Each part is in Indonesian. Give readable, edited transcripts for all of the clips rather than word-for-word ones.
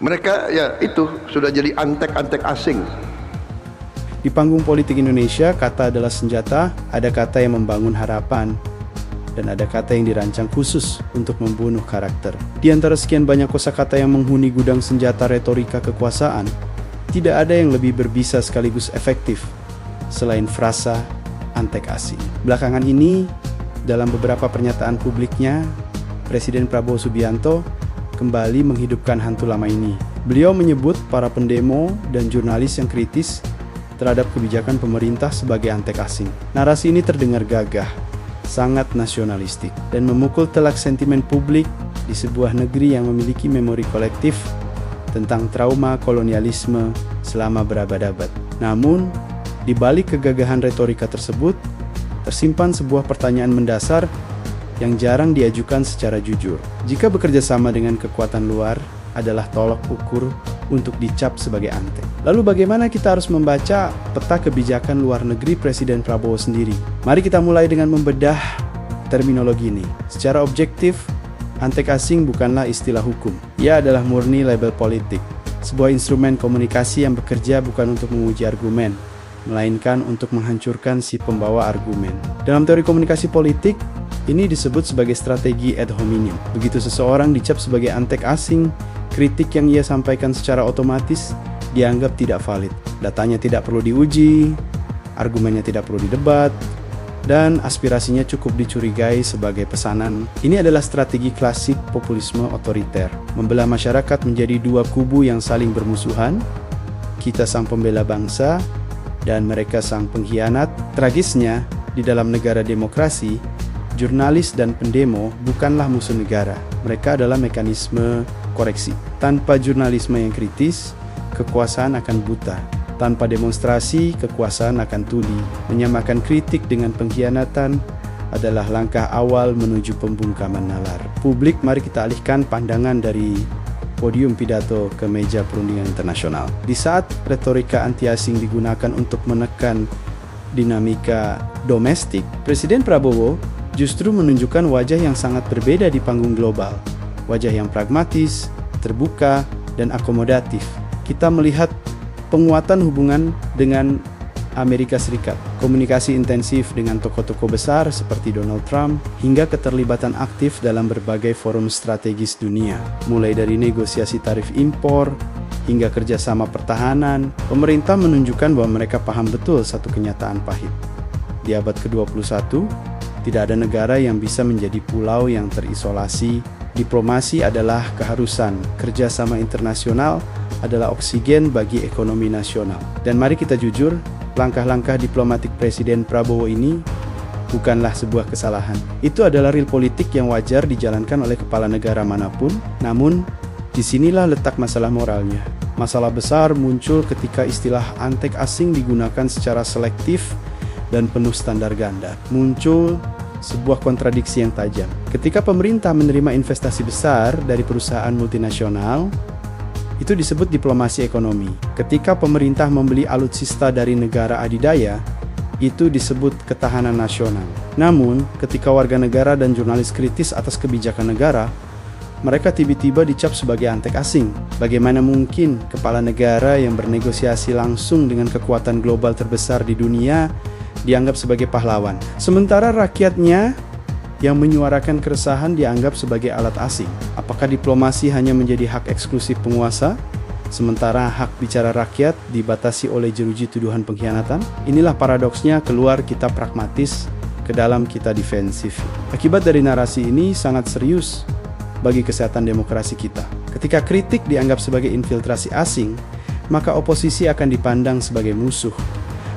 Mereka ya itu sudah jadi antek-antek asing. Di panggung politik Indonesia, kata adalah senjata, ada kata yang membangun harapan, dan ada kata yang dirancang khusus untuk membunuh karakter. Di antara sekian banyak kosakata yang menghuni gudang senjata retorika kekuasaan, tidak ada yang lebih berbisa sekaligus efektif selain frasa antek asing. Belakangan ini, dalam beberapa pernyataan publiknya, Presiden Prabowo Subianto kembali menghidupkan hantu lama ini. Beliau menyebut para pendemo dan jurnalis yang kritis terhadap kebijakan pemerintah sebagai antek asing. Narasi ini terdengar gagah, sangat nasionalistik, dan memukul telak sentimen publik di sebuah negeri yang memiliki memori kolektif tentang trauma kolonialisme selama berabad-abad. Namun, di balik kegagahan retorika tersebut, tersimpan sebuah pertanyaan mendasar yang jarang diajukan secara jujur. Jika bekerja sama dengan kekuatan luar adalah tolok ukur untuk dicap sebagai antek, lalu bagaimana kita harus membaca peta kebijakan luar negeri Presiden Prabowo sendiri? Mari kita mulai dengan membedah terminologi ini. Secara objektif, antek asing bukanlah istilah hukum. Ia adalah murni label politik, sebuah instrumen komunikasi yang bekerja bukan untuk menguji argumen, melainkan untuk menghancurkan si pembawa argumen. Dalam teori komunikasi politik, ini disebut sebagai strategi ad hominem. Begitu seseorang dicap sebagai antek asing, kritik yang ia sampaikan secara otomatis dianggap tidak valid. Datanya tidak perlu diuji, argumennya tidak perlu didebat, dan aspirasinya cukup dicurigai sebagai pesanan. Ini adalah strategi klasik populisme otoriter, membelah masyarakat menjadi dua kubu yang saling bermusuhan, kita sang pembela bangsa, dan mereka sang pengkhianat. Tragisnya, di dalam negara demokrasi, jurnalis dan pendemo bukanlah musuh negara. Mereka adalah mekanisme koreksi. Tanpa jurnalisme yang kritis, kekuasaan akan buta. Tanpa demonstrasi, kekuasaan akan tuli. Menyamakan kritik dengan pengkhianatan adalah langkah awal menuju pembungkaman nalar. Publik, mari kita alihkan pandangan dari podium pidato ke meja perundingan internasional. Di saat retorika anti asing digunakan untuk menekan dinamika domestik, Presiden Prabowo justru menunjukkan wajah yang sangat berbeda di panggung global. Wajah yang pragmatis, terbuka, dan akomodatif. Kita melihat penguatan hubungan dengan Amerika Serikat, komunikasi intensif dengan tokoh-tokoh besar seperti Donald Trump, hingga keterlibatan aktif dalam berbagai forum strategis dunia. Mulai dari negosiasi tarif impor, hingga kerjasama pertahanan, pemerintah menunjukkan bahwa mereka paham betul satu kenyataan pahit. Di abad ke-21, tidak ada negara yang bisa menjadi pulau yang terisolasi. Diplomasi adalah keharusan. Kerjasama internasional adalah oksigen bagi ekonomi nasional. Dan mari kita jujur, langkah-langkah diplomatik Presiden Prabowo ini bukanlah sebuah kesalahan. Itu adalah real politik yang wajar dijalankan oleh kepala negara manapun. Namun, disinilah letak masalah moralnya. Masalah besar muncul ketika istilah antek asing digunakan secara selektif dan penuh standar ganda. Muncul sebuah kontradiksi yang tajam. Ketika pemerintah menerima investasi besar dari perusahaan multinasional, itu disebut diplomasi ekonomi. Ketika pemerintah membeli alutsista dari negara adidaya, itu disebut ketahanan nasional. Namun, ketika warga negara dan jurnalis kritis atas kebijakan negara, mereka tiba-tiba dicap sebagai antek asing. Bagaimana mungkin kepala negara yang bernegosiasi langsung dengan kekuatan global terbesar di dunia dianggap sebagai pahlawan, sementara rakyatnya yang menyuarakan keresahan dianggap sebagai alat asing? Apakah diplomasi hanya menjadi hak eksklusif penguasa, sementara hak bicara rakyat dibatasi oleh jeruji tuduhan pengkhianatan? Inilah paradoksnya keluar kita pragmatis ke dalam kita defensif. Akibat dari narasi ini sangat serius bagi kesehatan demokrasi kita. Ketika kritik dianggap sebagai infiltrasi asing, maka oposisi akan dipandang sebagai musuh,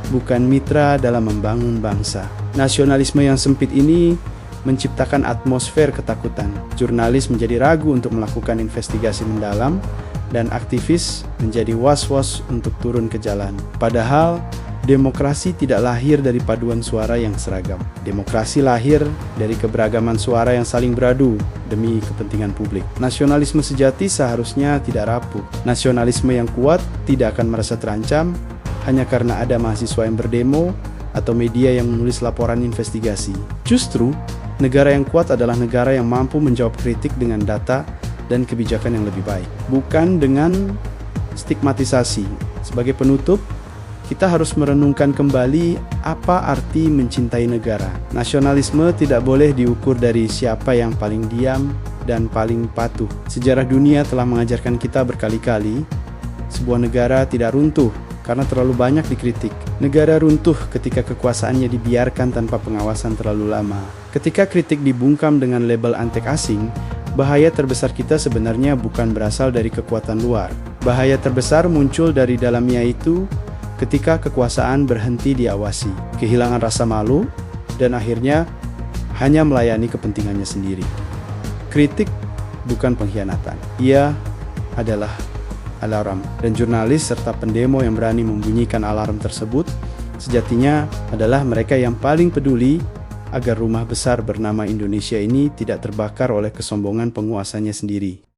bukan mitra dalam membangun bangsa. Nasionalisme yang sempit ini menciptakan atmosfer ketakutan. Jurnalis menjadi ragu untuk melakukan investigasi mendalam, dan aktivis menjadi was-was untuk turun ke jalan. Padahal, demokrasi tidak lahir dari paduan suara yang seragam. Demokrasi lahir dari keberagaman suara yang saling beradu demi kepentingan publik. Nasionalisme sejati seharusnya tidak rapuh. Nasionalisme yang kuat tidak akan merasa terancam hanya karena ada mahasiswa yang berdemo atau media yang menulis laporan investigasi. Justru, negara yang kuat adalah negara yang mampu menjawab kritik dengan data dan kebijakan yang lebih baik, bukan dengan stigmatisasi. Sebagai penutup, kita harus merenungkan kembali apa arti mencintai negara. Nasionalisme tidak boleh diukur dari siapa yang paling diam dan paling patuh. Sejarah dunia telah mengajarkan kita berkali-kali, sebuah negara tidak runtuh karena terlalu banyak dikritik. Negara runtuh ketika kekuasaannya dibiarkan tanpa pengawasan terlalu lama. Ketika kritik dibungkam dengan label antek asing, bahaya terbesar kita sebenarnya bukan berasal dari kekuatan luar. Bahaya terbesar muncul dari dalamnya, itu ketika kekuasaan berhenti diawasi, kehilangan rasa malu, dan akhirnya hanya melayani kepentingannya sendiri. Kritik bukan pengkhianatan. Ia adalah alarm, dan jurnalis serta pendemo yang berani membunyikan alarm tersebut sejatinya adalah mereka yang paling peduli agar rumah besar bernama Indonesia ini tidak terbakar oleh kesombongan penguasanya sendiri.